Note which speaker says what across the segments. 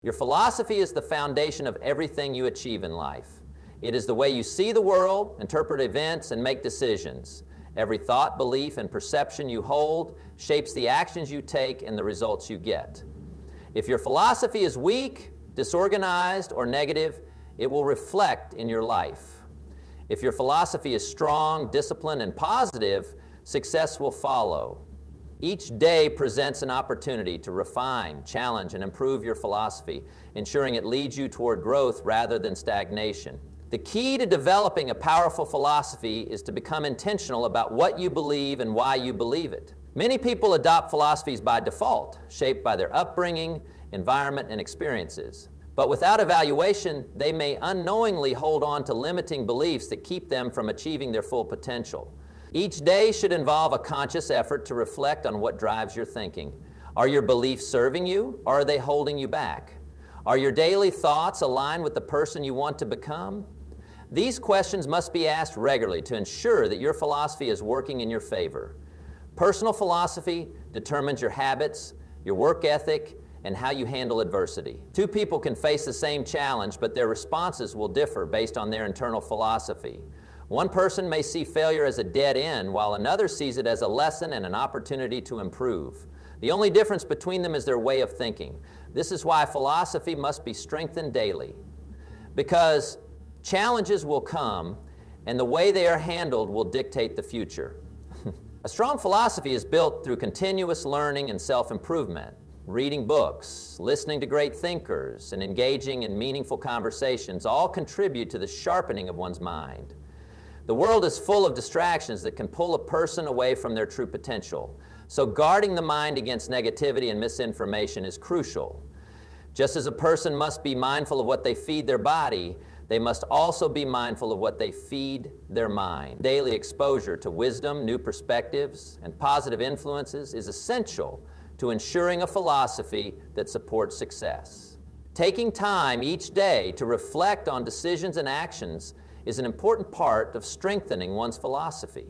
Speaker 1: Your philosophy is the foundation of everything you achieve in life. It is the way you see the world, interpret events, and make decisions. Every thought, belief, and perception you hold shapes the actions you take and the results you get. If your philosophy is weak, disorganized, or negative, it will reflect in your life. If your philosophy is strong, disciplined, and positive, success will follow. Each day presents an opportunity to refine, challenge, and improve your philosophy, ensuring it leads you toward growth rather than stagnation. The key to developing a powerful philosophy is to become intentional about what you believe and why you believe it. Many people adopt philosophies by default, shaped by their upbringing, environment, and experiences. But without evaluation, they may unknowingly hold on to limiting beliefs that keep them from achieving their full potential. Each day should involve a conscious effort to reflect on what drives your thinking. Are your beliefs serving you, or are they holding you back? Are your daily thoughts aligned with the person you want to become? These questions must be asked regularly to ensure that your philosophy is working in your favor. Personal philosophy determines your habits, your work ethic, and how you handle adversity. Two people can face the same challenge, but their responses will differ based on their internal philosophy. One person may see failure as a dead end, while another sees it as a lesson and an opportunity to improve. The only difference between them is their way of thinking. This is why philosophy must be strengthened daily. Because challenges will come, and the way they are handled will dictate the future. A strong philosophy is built through continuous learning and self-improvement. Reading books, listening to great thinkers, and engaging in meaningful conversations all contribute to the sharpening of one's mind. The world is full of distractions that can pull a person away from their true potential. So guarding the mind against negativity and misinformation is crucial. Just as a person must be mindful of what they feed their body, they must also be mindful of what they feed their mind. Daily exposure to wisdom, new perspectives, and positive influences is essential to ensuring a philosophy that supports success. Taking time each day to reflect on decisions and actions is an important part of strengthening one's philosophy.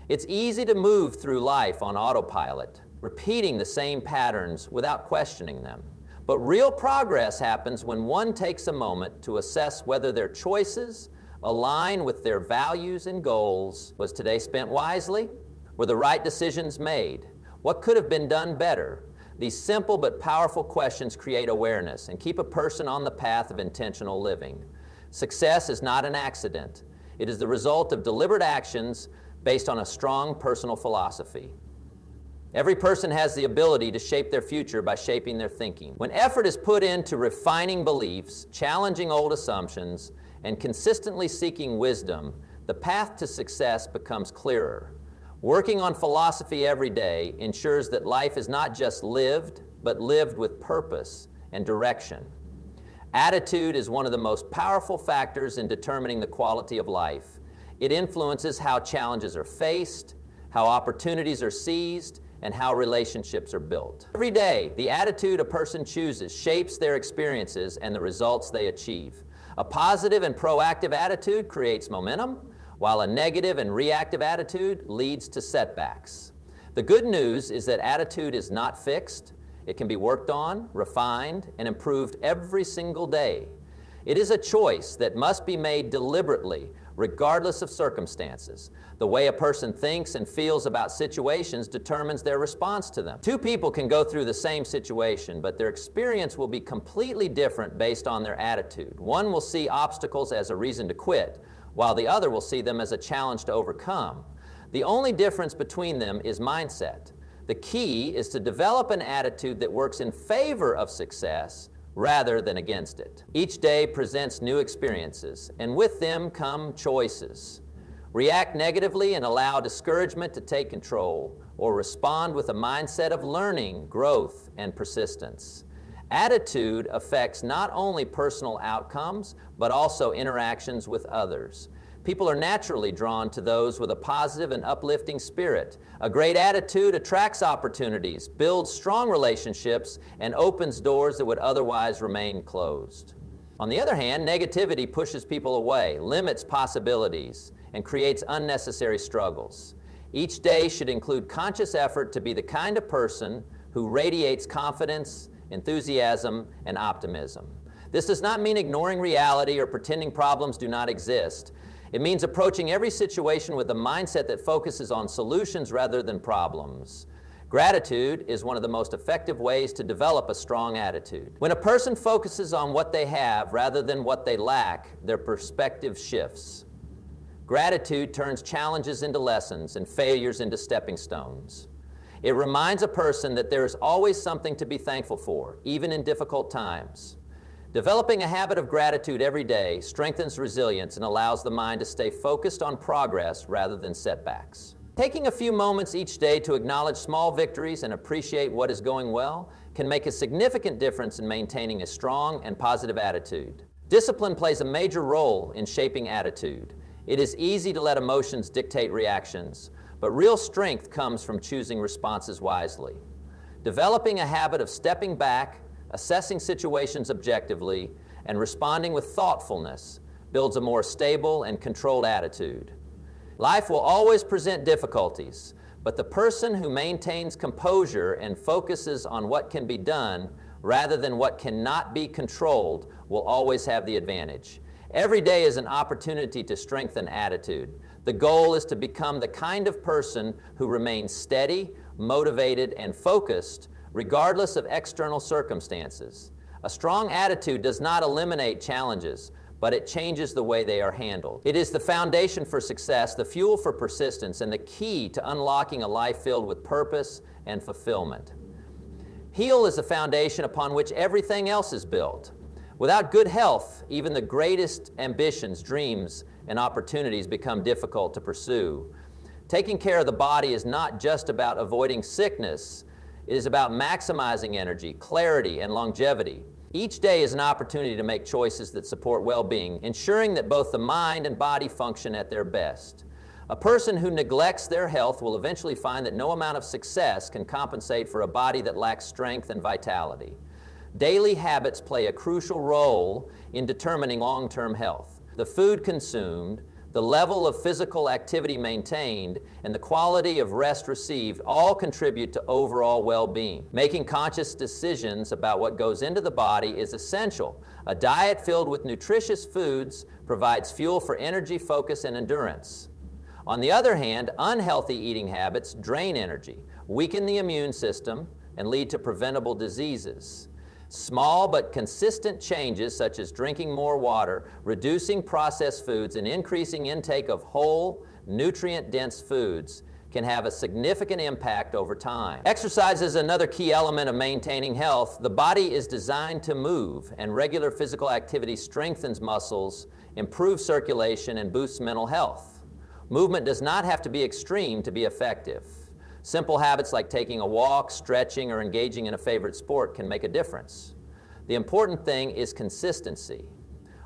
Speaker 1: It's easy to move through life on autopilot, repeating the same patterns without questioning them. But real progress happens when one takes a moment to assess whether their choices align with their values and goals. Was today spent wisely? Were the right decisions made? What could have been done better? These simple but powerful questions create awareness and keep a person on the path of intentional living. Success is not an accident. It is the result of deliberate actions based on a strong personal philosophy. Every person has the ability to shape their future by shaping their thinking. When effort is put into refining beliefs, challenging old assumptions, and consistently seeking wisdom, the path to success becomes clearer. Working on philosophy every day ensures that life is not just lived, but lived with purpose and direction. Attitude is one of the most powerful factors in determining the quality of life. It influences how challenges are faced, how opportunities are seized, and how relationships are built. Every day, the attitude a person chooses shapes their experiences and the results they achieve. A positive and proactive attitude creates momentum, while a negative and reactive attitude leads to setbacks. The good news is that attitude is not fixed. It can be worked on, refined, and improved every single day. It is a choice that must be made deliberately, regardless of circumstances. The way a person thinks and feels about situations determines their response to them. Two people can go through the same situation, but their experience will be completely different based on their attitude. One will see obstacles as a reason to quit, while the other will see them as a challenge to overcome. The only difference between them is mindset. The key is to develop an attitude that works in favor of success rather than against it. Each day presents new experiences, and with them come choices. React negatively and allow discouragement to take control, or respond with a mindset of learning, growth, and persistence. Attitude affects not only personal outcomes, but also interactions with others. People are naturally drawn to those with a positive and uplifting spirit. A great attitude attracts opportunities, builds strong relationships, and opens doors that would otherwise remain closed. On the other hand, negativity pushes people away, limits possibilities, and creates unnecessary struggles. Each day should include conscious effort to be the kind of person who radiates confidence, enthusiasm, and optimism. This does not mean ignoring reality or pretending problems do not exist. It means approaching every situation with a mindset that focuses on solutions rather than problems. Gratitude is one of the most effective ways to develop a strong attitude. When a person focuses on what they have rather than what they lack, their perspective shifts. Gratitude turns challenges into lessons and failures into stepping stones. It reminds a person that there is always something to be thankful for, even in difficult times. Developing a habit of gratitude every day strengthens resilience and allows the mind to stay focused on progress rather than setbacks. Taking a few moments each day to acknowledge small victories and appreciate what is going well can make a significant difference in maintaining a strong and positive attitude. Discipline plays a major role in shaping attitude. It is easy to let emotions dictate reactions, but real strength comes from choosing responses wisely. Developing a habit of stepping back, assessing situations objectively, and responding with thoughtfulness builds a more stable and controlled attitude. Life will always present difficulties, but the person who maintains composure and focuses on what can be done rather than what cannot be controlled will always have the advantage. Every day is an opportunity to strengthen attitude. The goal is to become the kind of person who remains steady, motivated, and focused regardless of external circumstances. A strong attitude does not eliminate challenges, but it changes the way they are handled. It is the foundation for success, the fuel for persistence, and the key to unlocking a life filled with purpose and fulfillment. Heal is the foundation upon which everything else is built. Without good health, even the greatest ambitions, dreams, and opportunities become difficult to pursue. Taking care of the body is not just about avoiding sickness. It is about maximizing energy, clarity, and longevity. Each day is an opportunity to make choices that support well-being, ensuring that both the mind and body function at their best. A person who neglects their health will eventually find that no amount of success can compensate for a body that lacks strength and vitality. Daily habits play a crucial role in determining long-term health. The food consumed, the level of physical activity maintained, and the quality of rest received all contribute to overall well-being. Making conscious decisions about what goes into the body is essential. A diet filled with nutritious foods provides fuel for energy, focus, and endurance. On the other hand, unhealthy eating habits drain energy, weaken the immune system, and lead to preventable diseases. Small but consistent changes such as drinking more water, reducing processed foods, and increasing intake of whole, nutrient-dense foods can have a significant impact over time. Exercise is another key element of maintaining health. The body is designed to move, and regular physical activity strengthens muscles, improves circulation, and boosts mental health. Movement does not have to be extreme to be effective. Simple habits like taking a walk, stretching, or engaging in a favorite sport can make a difference. The important thing is consistency.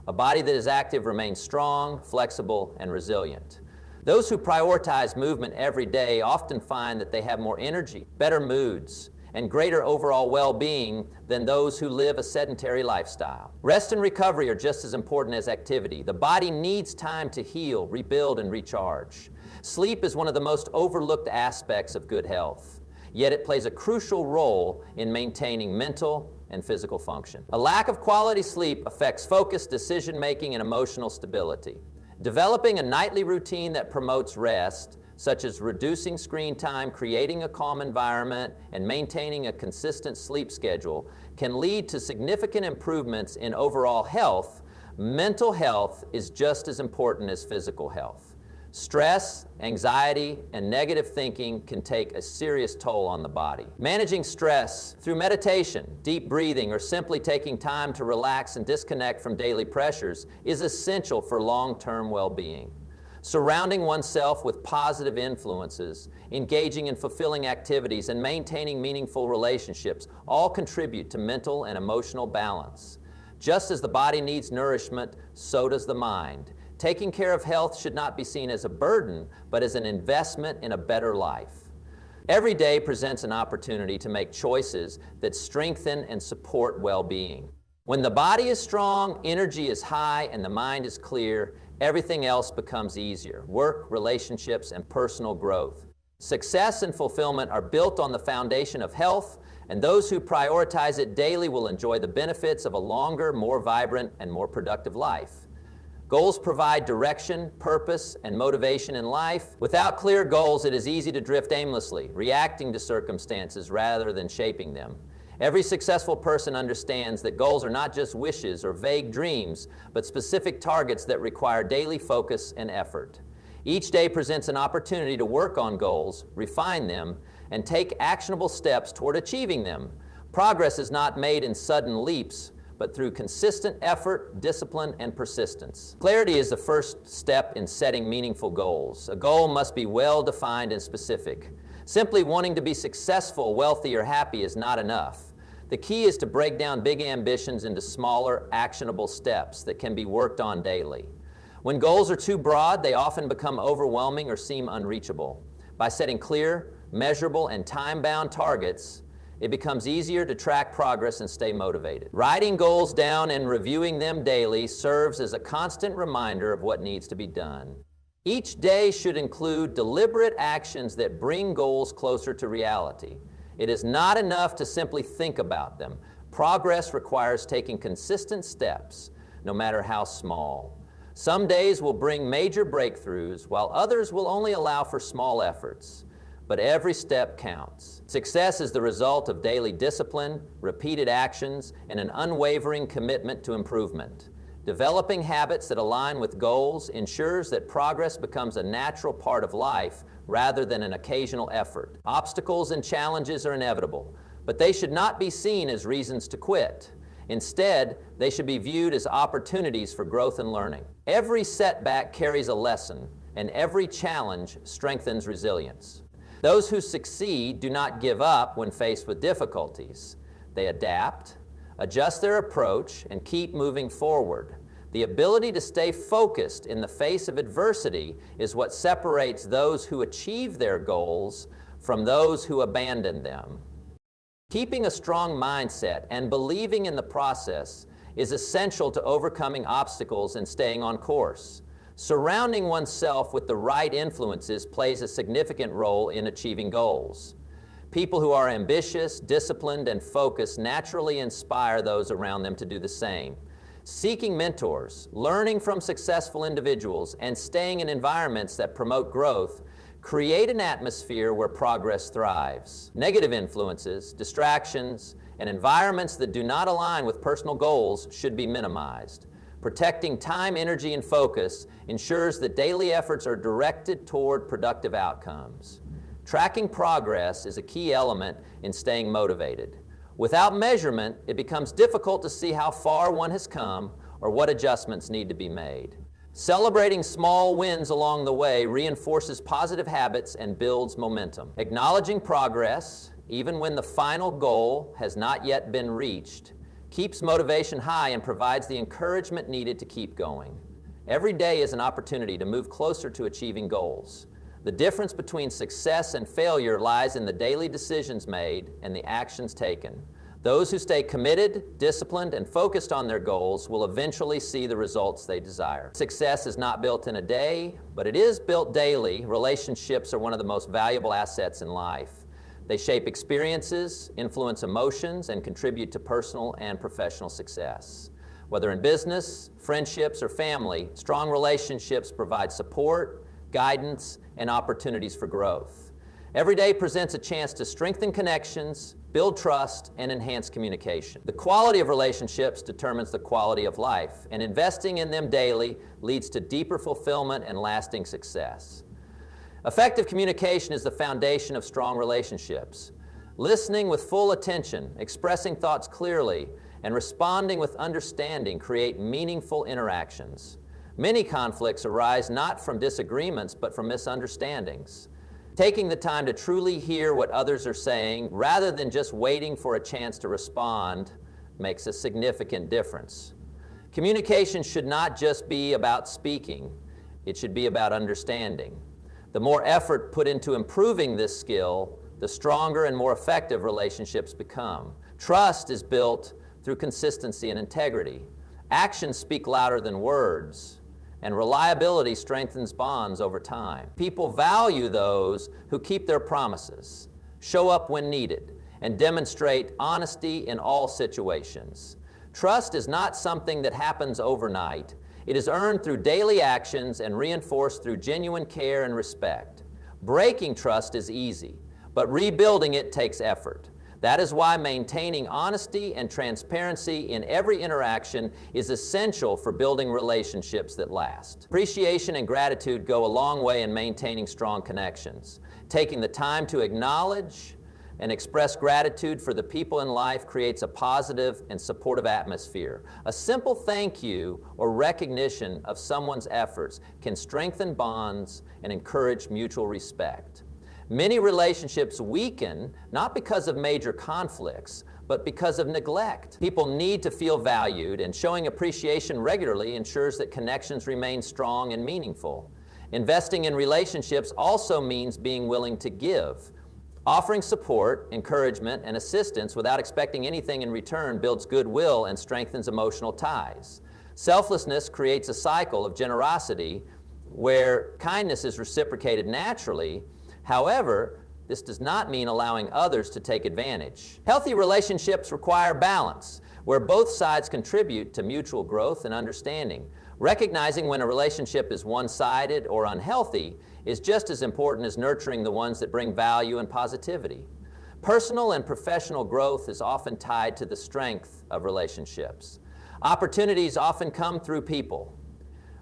Speaker 1: A body that is active remains strong, flexible, and resilient. Those who prioritize movement every day often find that they have more energy, better moods, and greater overall well-being than those who live a sedentary lifestyle. Rest and recovery are just as important as activity. The body needs time to heal, rebuild, and recharge. Sleep is one of the most overlooked aspects of good health, yet it plays a crucial role in maintaining mental and physical function. A lack of quality sleep affects focus, decision-making, and emotional stability. Developing a nightly routine that promotes rest, such as reducing screen time, creating a calm environment, and maintaining a consistent sleep schedule, can lead to significant improvements in overall health. Mental health is just as important as physical health. Stress, anxiety, and negative thinking can take a serious toll on the body. Managing stress through meditation, deep breathing, or simply taking time to relax and disconnect from daily pressures is essential for long-term well-being. Surrounding oneself with positive influences, engaging in fulfilling activities, and maintaining meaningful relationships all contribute to mental and emotional balance. Just as the body needs nourishment, so does the mind. Taking care of health should not be seen as a burden, but as an investment in a better life. Every day presents an opportunity to make choices that strengthen and support well-being. When the body is strong, energy is high, and the mind is clear, everything else becomes easier: work, relationships, and personal growth. Success and fulfillment are built on the foundation of health, and those who prioritize it daily will enjoy the benefits of a longer, more vibrant, and more productive life. Goals provide direction, purpose, and motivation in life. Without clear goals, it is easy to drift aimlessly, reacting to circumstances rather than shaping them. Every successful person understands that goals are not just wishes or vague dreams, but specific targets that require daily focus and effort. Each day presents an opportunity to work on goals, refine them, and take actionable steps toward achieving them. Progress is not made in sudden leaps, but through consistent effort, discipline, and persistence. Clarity is the first step in setting meaningful goals. A goal must be well-defined and specific. Simply wanting to be successful, wealthy, or happy is not enough. The key is to break down big ambitions into smaller, actionable steps that can be worked on daily. When goals are too broad, they often become overwhelming or seem unreachable. By setting clear, measurable, and time-bound targets, it becomes easier to track progress and stay motivated. Writing goals down and reviewing them daily serves as a constant reminder of what needs to be done. Each day should include deliberate actions that bring goals closer to reality. It is not enough to simply think about them. Progress requires taking consistent steps, no matter how small. Some days will bring major breakthroughs, while others will only allow for small efforts. But every step counts. Success is the result of daily discipline, repeated actions, and an unwavering commitment to improvement. Developing habits that align with goals ensures that progress becomes a natural part of life rather than an occasional effort. Obstacles and challenges are inevitable, but they should not be seen as reasons to quit. Instead, they should be viewed as opportunities for growth and learning. Every setback carries a lesson, and every challenge strengthens resilience. Those who succeed do not give up when faced with difficulties. They adapt, adjust their approach, and keep moving forward. The ability to stay focused in the face of adversity is what separates those who achieve their goals from those who abandon them. Keeping a strong mindset and believing in the process is essential to overcoming obstacles and staying on course. Surrounding oneself with the right influences plays a significant role in achieving goals. People who are ambitious, disciplined, and focused naturally inspire those around them to do the same. Seeking mentors, learning from successful individuals, and staying in environments that promote growth create an atmosphere where progress thrives. Negative influences, distractions, and environments that do not align with personal goals should be minimized. Protecting time, energy, and focus ensures that daily efforts are directed toward productive outcomes. Tracking progress is a key element in staying motivated. Without measurement, it becomes difficult to see how far one has come or what adjustments need to be made. Celebrating small wins along the way reinforces positive habits and builds momentum. Acknowledging progress, even when the final goal has not yet been reached, keeps motivation high and provides the encouragement needed to keep going. Every day is an opportunity to move closer to achieving goals. The difference between success and failure lies in the daily decisions made and the actions taken. Those who stay committed, disciplined, and focused on their goals will eventually see the results they desire. Success is not built in a day, but it is built daily. Relationships are one of the most valuable assets in life. They shape experiences, influence emotions, and contribute to personal and professional success. Whether in business, friendships, or family, strong relationships provide support, guidance, and opportunities for growth. Every day presents a chance to strengthen connections, build trust, and enhance communication. The quality of relationships determines the quality of life, and investing in them daily leads to deeper fulfillment and lasting success. Effective communication is the foundation of strong relationships. Listening with full attention, expressing thoughts clearly, and responding with understanding create meaningful interactions. Many conflicts arise not from disagreements, but from misunderstandings. Taking the time to truly hear what others are saying, rather than just waiting for a chance to respond, makes a significant difference. Communication should not just be about speaking, it should be about understanding. The more effort put into improving this skill, the stronger and more effective relationships become. Trust is built through consistency and integrity. Actions speak louder than words, and reliability strengthens bonds over time. People value those who keep their promises, show up when needed, and demonstrate honesty in all situations. Trust is not something that happens overnight. It is earned through daily actions and reinforced through genuine care and respect. Breaking trust is easy, but rebuilding it takes effort. That is why maintaining honesty and transparency in every interaction is essential for building relationships that last. Appreciation and gratitude go a long way in maintaining strong connections. Taking the time to acknowledge and express gratitude for the people in life creates a positive and supportive atmosphere. A simple thank you or recognition of someone's efforts can strengthen bonds and encourage mutual respect. Many relationships weaken not because of major conflicts, but because of neglect. People need to feel valued, and showing appreciation regularly ensures that connections remain strong and meaningful. Investing in relationships also means being willing to give. Offering support, encouragement, and assistance without expecting anything in return builds goodwill and strengthens emotional ties. Selflessness creates a cycle of generosity where kindness is reciprocated naturally. However, this does not mean allowing others to take advantage. Healthy relationships require balance, where both sides contribute to mutual growth and understanding. Recognizing when a relationship is one-sided or unhealthy is just as important as nurturing the ones that bring value and positivity. Personal and professional growth is often tied to the strength of relationships. Opportunities often come through people,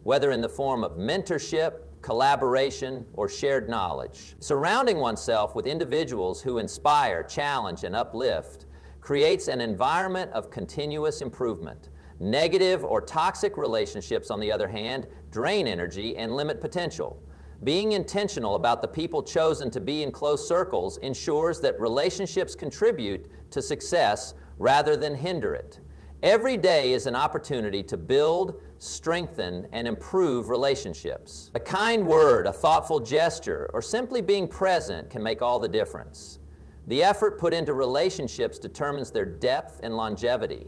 Speaker 1: whether in the form of mentorship, collaboration, or shared knowledge. Surrounding oneself with individuals who inspire, challenge, and uplift creates an environment of continuous improvement. Negative or toxic relationships, on the other hand, drain energy and limit potential. Being intentional about the people chosen to be in close circles ensures that relationships contribute to success rather than hinder it. Every day is an opportunity to build, strengthen, and improve relationships. A kind word, a thoughtful gesture, or simply being present can make all the difference. The effort put into relationships determines their depth and longevity.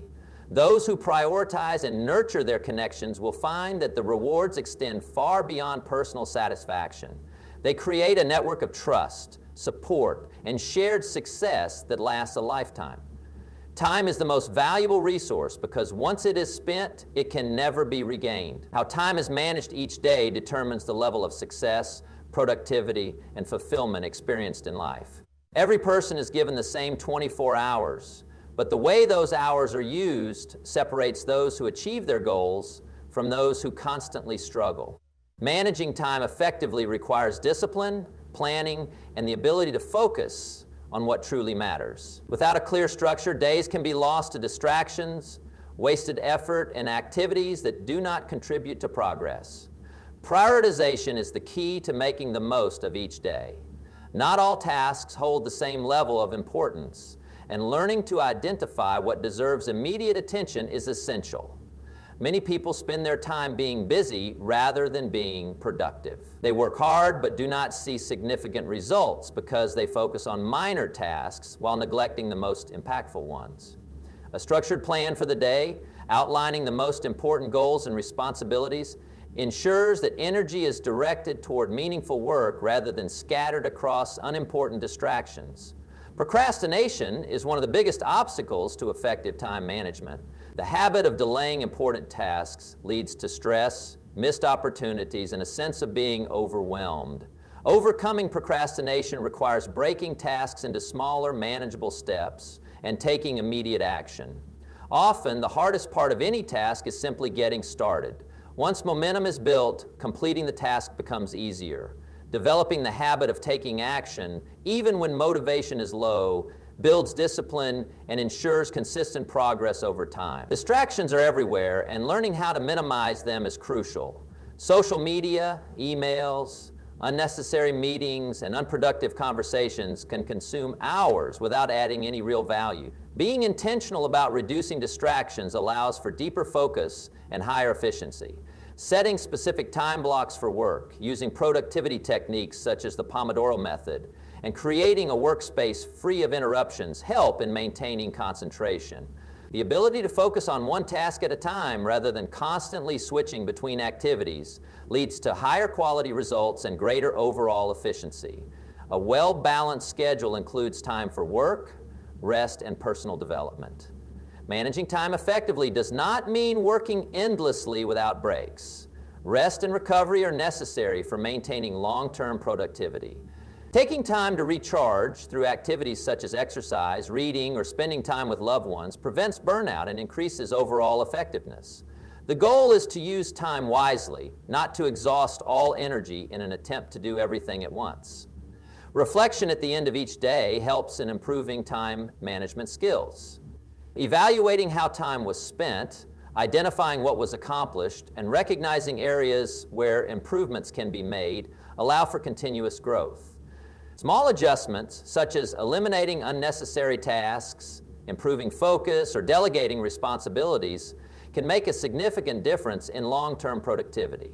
Speaker 1: Those who prioritize and nurture their connections will find that the rewards extend far beyond personal satisfaction. They create a network of trust, support, and shared success that lasts a lifetime. Time is the most valuable resource because once it is spent, it can never be regained. How time is managed each day determines the level of success, productivity, and fulfillment experienced in life. Every person is given the same 24 hours, but the way those hours are used separates those who achieve their goals from those who constantly struggle. Managing time effectively requires discipline, planning, and the ability to focus on what truly matters. Without a clear structure, days can be lost to distractions, wasted effort, and activities that do not contribute to progress. Prioritization is the key to making the most of each day. Not all tasks hold the same level of importance, and learning to identify what deserves immediate attention is essential. Many people spend their time being busy rather than being productive. They work hard but do not see significant results because they focus on minor tasks while neglecting the most impactful ones. A structured plan for the day, outlining the most important goals and responsibilities, ensures that energy is directed toward meaningful work rather than scattered across unimportant distractions. Procrastination is one of the biggest obstacles to effective time management. The habit of delaying important tasks leads to stress, missed opportunities, and a sense of being overwhelmed. Overcoming procrastination requires breaking tasks into smaller, manageable steps and taking immediate action. Often, the hardest part of any task is simply getting started. Once momentum is built, completing the task becomes easier. Developing the habit of taking action, even when motivation is low, builds discipline and ensures consistent progress over time. Distractions are everywhere, and learning how to minimize them is crucial. Social media, emails, unnecessary meetings, and unproductive conversations can consume hours without adding any real value. Being intentional about reducing distractions allows for deeper focus and higher efficiency. Setting specific time blocks for work, using productivity techniques such as the Pomodoro method, and creating a workspace free of interruptions help in maintaining concentration. The ability to focus on one task at a time rather than constantly switching between activities leads to higher quality results and greater overall efficiency. A well-balanced schedule includes time for work, rest, and personal development. Managing time effectively does not mean working endlessly without breaks. Rest and recovery are necessary for maintaining long-term productivity. Taking time to recharge through activities such as exercise, reading, or spending time with loved ones prevents burnout and increases overall effectiveness. The goal is to use time wisely, not to exhaust all energy in an attempt to do everything at once. Reflection at the end of each day helps in improving time management skills. Evaluating how time was spent, identifying what was accomplished, and recognizing areas where improvements can be made allow for continuous growth. Small adjustments, such as eliminating unnecessary tasks, improving focus, or delegating responsibilities, can make a significant difference in long-term productivity.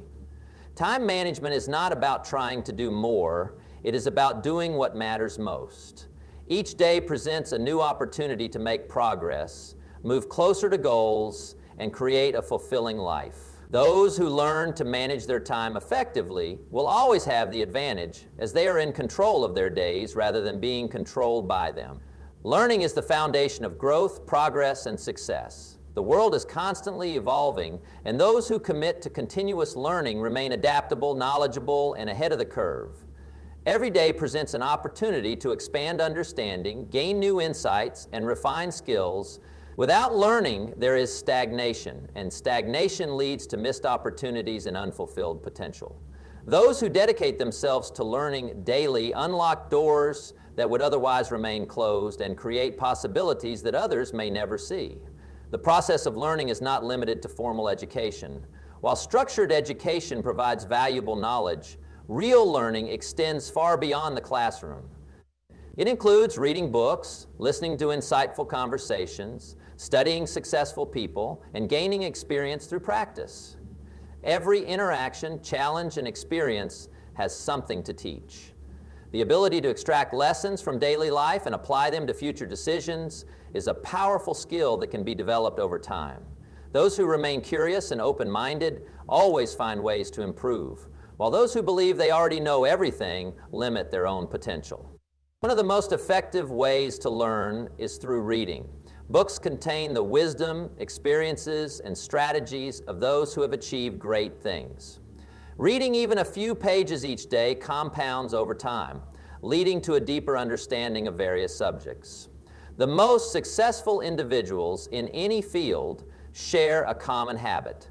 Speaker 1: Time management is not about trying to do more, it is about doing what matters most. Each day presents a new opportunity to make progress, move closer to goals, and create a fulfilling life. Those who learn to manage their time effectively will always have the advantage, as they are in control of their days rather than being controlled by them. Learning is the foundation of growth, progress, and success. The world is constantly evolving, and those who commit to continuous learning remain adaptable, knowledgeable, and ahead of the curve. Every day presents an opportunity to expand understanding, gain new insights, and refine skills. Without learning, there is stagnation, and stagnation leads to missed opportunities and unfulfilled potential. Those who dedicate themselves to learning daily unlock doors that would otherwise remain closed and create possibilities that others may never see. The process of learning is not limited to formal education. While structured education provides valuable knowledge, real learning extends far beyond the classroom. It includes reading books, listening to insightful conversations, studying successful people, and gaining experience through practice. Every interaction, challenge, and experience has something to teach. The ability to extract lessons from daily life and apply them to future decisions is a powerful skill that can be developed over time. Those who remain curious and open-minded always find ways to improve, while those who believe they already know everything limit their own potential. One of the most effective ways to learn is through reading. Books contain the wisdom, experiences, and strategies of those who have achieved great things. Reading even a few pages each day compounds over time, leading to a deeper understanding of various subjects. The most successful individuals in any field share a common habit.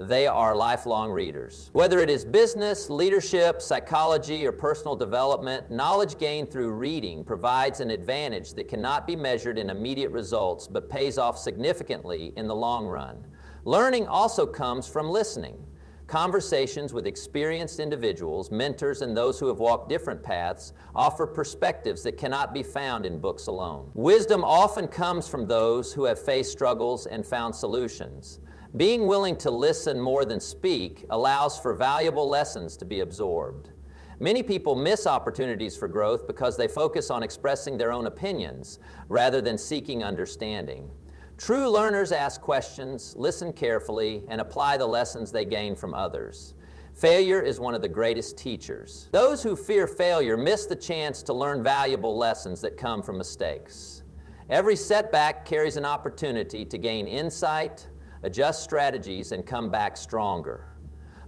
Speaker 1: They are lifelong readers. Whether it is business, leadership, psychology, or personal development, knowledge gained through reading provides an advantage that cannot be measured in immediate results, but pays off significantly in the long run. Learning also comes from listening. Conversations with experienced individuals, mentors, and those who have walked different paths offer perspectives that cannot be found in books alone. Wisdom often comes from those who have faced struggles and found solutions. Being willing to listen more than speak allows for valuable lessons to be absorbed. Many people miss opportunities for growth because they focus on expressing their own opinions rather than seeking understanding. True learners ask questions, listen carefully, and apply the lessons they gain from others. Failure is one of the greatest teachers. Those who fear failure miss the chance to learn valuable lessons that come from mistakes. Every setback carries an opportunity to gain insight, adjust strategies, and come back stronger.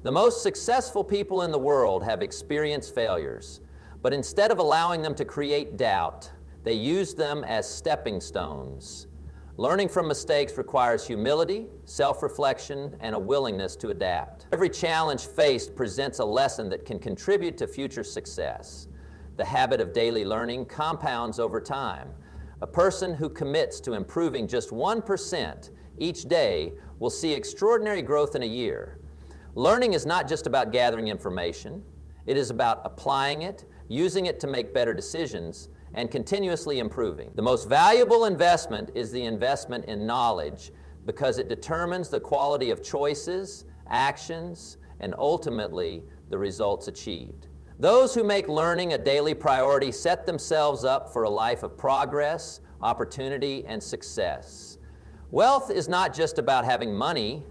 Speaker 1: The most successful people in the world have experienced failures, but instead of allowing them to create doubt, they use them as stepping stones. Learning from mistakes requires humility, self-reflection, and a willingness to adapt. Every challenge faced presents a lesson that can contribute to future success. The habit of daily learning compounds over time. A person who commits to improving just 1% each day will see extraordinary growth in a year. Learning is not just about gathering information. It is about applying it, using it to make better decisions, and continuously improving. The most valuable investment is the investment in knowledge because it determines the quality of choices, actions, and ultimately the results achieved. Those who make learning a daily priority set themselves up for a life of progress, opportunity, and success. Wealth is not just about having money.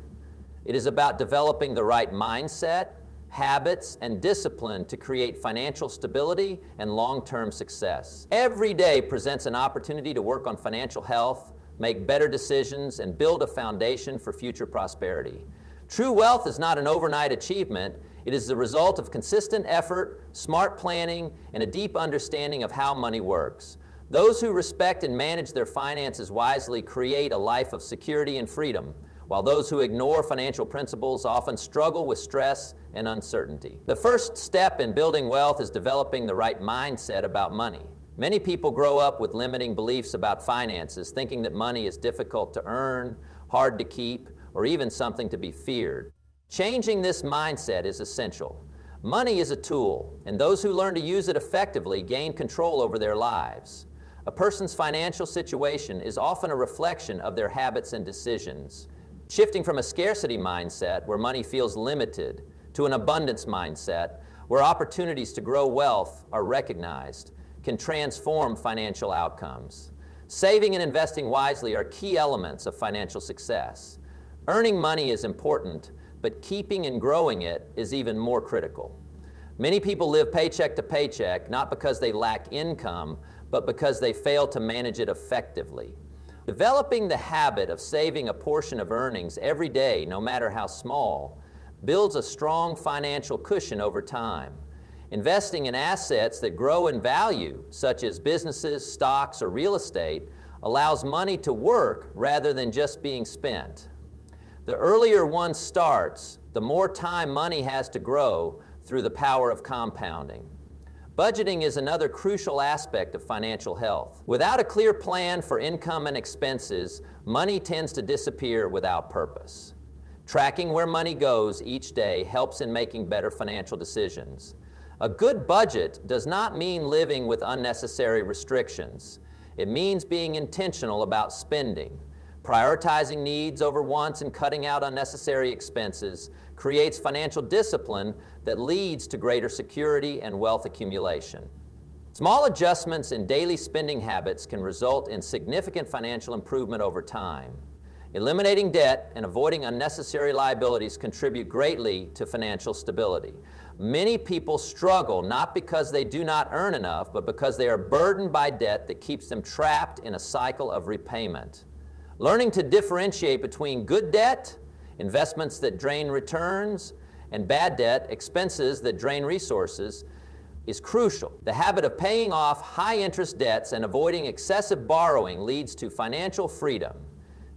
Speaker 1: It is about developing the right mindset, habits, and discipline to create financial stability and long-term success. Every day presents an opportunity to work on financial health, make better decisions, and build a foundation for future prosperity. True wealth is not an overnight achievement. It is the result of consistent effort, smart planning, and a deep understanding of how money works. Those who respect and manage their finances wisely create a life of security and freedom, while those who ignore financial principles often struggle with stress and uncertainty. The first step in building wealth is developing the right mindset about money. Many people grow up with limiting beliefs about finances, thinking that money is difficult to earn, hard to keep, or even something to be feared. Changing this mindset is essential. Money is a tool, and those who learn to use it effectively gain control over their lives. A person's financial situation is often a reflection of their habits and decisions. Shifting from a scarcity mindset, where money feels limited, to an abundance mindset, where opportunities to grow wealth are recognized, can transform financial outcomes. Saving and investing wisely are key elements of financial success. Earning money is important, but keeping and growing it is even more critical. Many people live paycheck to paycheck, not because they lack income, but because they fail to manage it effectively. Developing the habit of saving a portion of earnings every day, no matter how small, builds a strong financial cushion over time. Investing in assets that grow in value, such as businesses, stocks, or real estate, allows money to work rather than just being spent. The earlier one starts, the more time money has to grow through the power of compounding. Budgeting is another crucial aspect of financial health. Without a clear plan for income and expenses, money tends to disappear without purpose. Tracking where money goes each day helps in making better financial decisions. A good budget does not mean living with unnecessary restrictions. It means being intentional about spending. Prioritizing needs over wants and cutting out unnecessary expenses creates financial discipline that leads to greater security and wealth accumulation. Small adjustments in daily spending habits can result in significant financial improvement over time. Eliminating debt and avoiding unnecessary liabilities contribute greatly to financial stability. Many people struggle not because they do not earn enough, but because they are burdened by debt that keeps them trapped in a cycle of repayment. Learning to differentiate between good debt, investments that drain returns, and bad debt, expenses that drain resources, is crucial. The habit of paying off high-interest debts and avoiding excessive borrowing leads to financial freedom.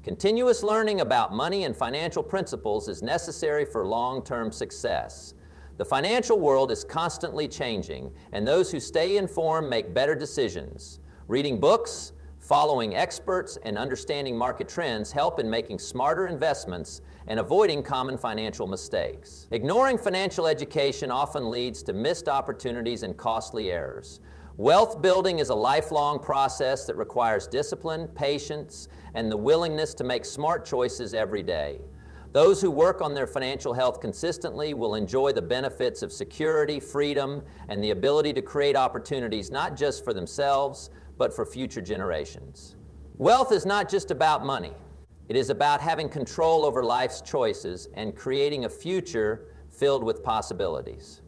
Speaker 1: Continuous learning about money and financial principles is necessary for long-term success. The financial world is constantly changing, and those who stay informed make better decisions. Reading books, following experts, and understanding market trends help in making smarter investments and avoiding common financial mistakes. Ignoring financial education often leads to missed opportunities and costly errors. Wealth building is a lifelong process that requires discipline, patience, and the willingness to make smart choices every day. Those who work on their financial health consistently will enjoy the benefits of security, freedom, and the ability to create opportunities not just for themselves, but for future generations. Wealth is not just about money. It is about having control over life's choices and creating a future filled with possibilities.